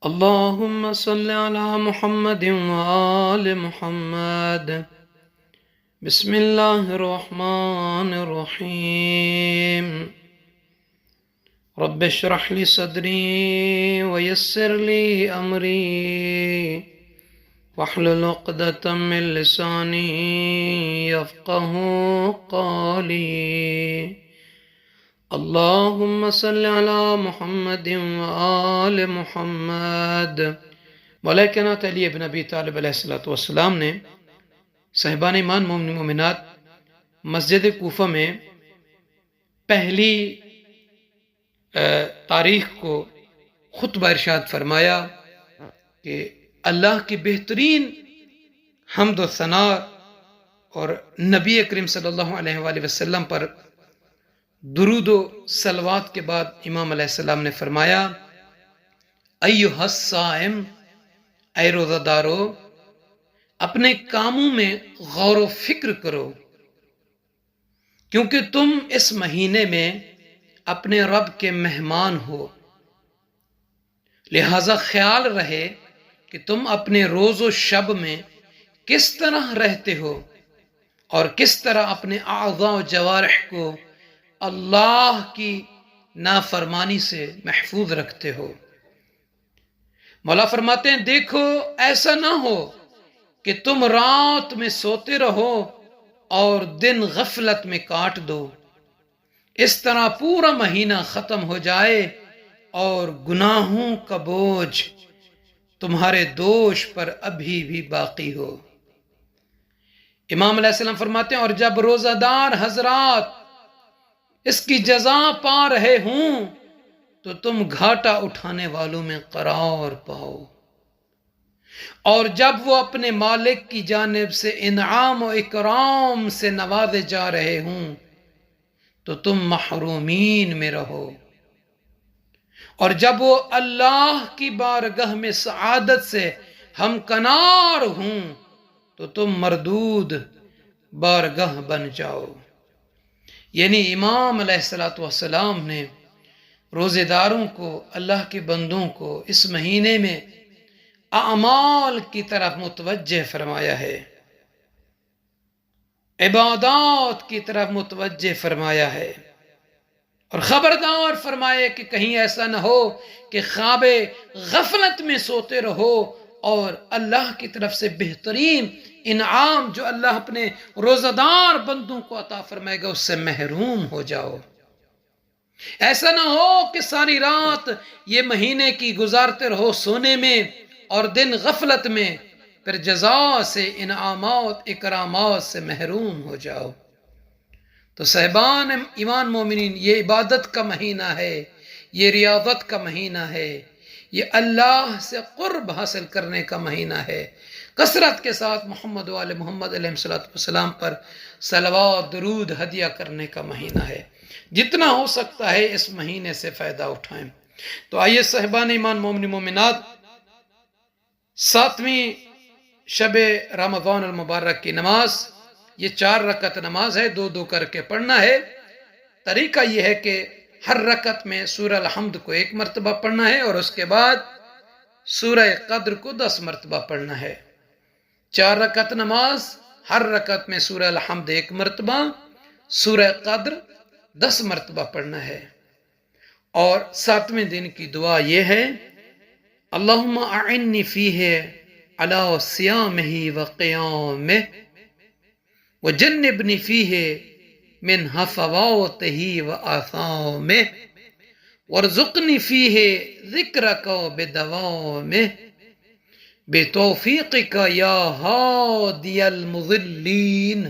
اللهم صل على محمد وآل محمد. بسم الله الرحمن الرحيم. رب اشرح لي صدري ويسر لي أمري واحلل عقدة من لساني يفقه قولي. اللهم صل على محمد وآل محمد. مولانا علی بن ابی طالب علیہ السلام نے صاحبان ایمان مومن مومنات مسجد کوفہ میں پہلی تاریخ کو خطبہ ارشاد فرمایا کہ اللہ کی بہترین حمد و ثنا اور نبی کریم صلی اللہ علیہ وآلہ وسلم پر درود و صلوات کے بعد امام علیہ السلام نے فرمایا، ایھا الصائم، اے روزہ دارو، اپنے کاموں میں غور و فکر کرو، کیونکہ تم اس مہینے میں اپنے رب کے مہمان ہو، لہذا خیال رہے کہ تم اپنے روز و شب میں کس طرح رہتے ہو اور کس طرح اپنے اعضاء و جوارح کو اللہ کی نافرمانی سے محفوظ رکھتے ہو۔ مولا فرماتے ہیں دیکھو ایسا نہ ہو کہ تم رات میں سوتے رہو اور دن غفلت میں کاٹ دو، اس طرح پورا مہینہ ختم ہو جائے اور گناہوں کا بوجھ تمہارے دوش پر ابھی بھی باقی ہو۔ امام علیہ السلام فرماتے ہیں اور جب روزہ دار حضرات اس کی جزا پا رہے ہوں تو تم گھاٹا اٹھانے والوں میں قرار پاؤ، اور جب وہ اپنے مالک کی جانب سے انعام و اکرام سے نوازے جا رہے ہوں تو تم محرومین میں رہو، اور جب وہ اللہ کی بارگاہ میں سعادت سے ہمکنار ہوں تو تم مردود بارگاہ بن جاؤ۔ یعنی امام علیہ السلام نے روزے داروں کو، اللہ کے بندوں کو اس مہینے میں اعمال کی طرف متوجہ فرمایا ہے، عبادات کی طرف متوجہ فرمایا ہے، اور خبردار فرمائے کہ کہیں ایسا نہ ہو کہ خواب غفلت میں سوتے رہو اور اللہ کی طرف سے بہترین انعام جو اللہ اپنے روزہ دار بندوں کو عطا فرمائے گا اس سے محروم ہو جاؤ۔ ایسا نہ ہو کہ ساری رات یہ مہینے کی گزارتے رہو سونے میں اور دن غفلت میں، پھر جزا سے، انعامات اکرامات سے محروم ہو جاؤ۔ تو صاحبان ایمان مومنین، یہ عبادت کا مہینہ ہے، یہ ریاضت کا مہینہ ہے، یہ اللہ سے قرب حاصل کرنے کا مہینہ ہے۔ کثرت کے ساتھ محمد و آل محمد علیہ السلام پر صلوات درود ہدیہ کرنے کا مہینہ ہے۔ جتنا ہو سکتا ہے اس مہینے سے فائدہ اٹھائیں۔ تو آئیے صاحبان ایمان مومن مومنات، 7ویں شب رمضان المبارک کی نماز، یہ 4 رکعت نماز ہے، 2 کر کے پڑھنا ہے۔ طریقہ یہ ہے کہ ہر رکعت میں سورہ الحمد کو 1 مرتبہ پڑھنا ہے اور اس کے بعد سورہ قدر کو 10 مرتبہ پڑھنا ہے۔ 4 رکعت نماز، ہر رکعت میں سورہ الحمد 1 مرتبہ، سورہ قدر 10 مرتبہ پڑھنا ہے۔ اور 7ویں دن کی دعا یہ ہے، اللہم اعنی فیہ علی صیامہ و قیامہ وجنبنی فیہ من ہفواتہ و آثامہ وارزقنی فیہ ذکرک بدوامہ بتوفیقک یا ہادی المضلین۔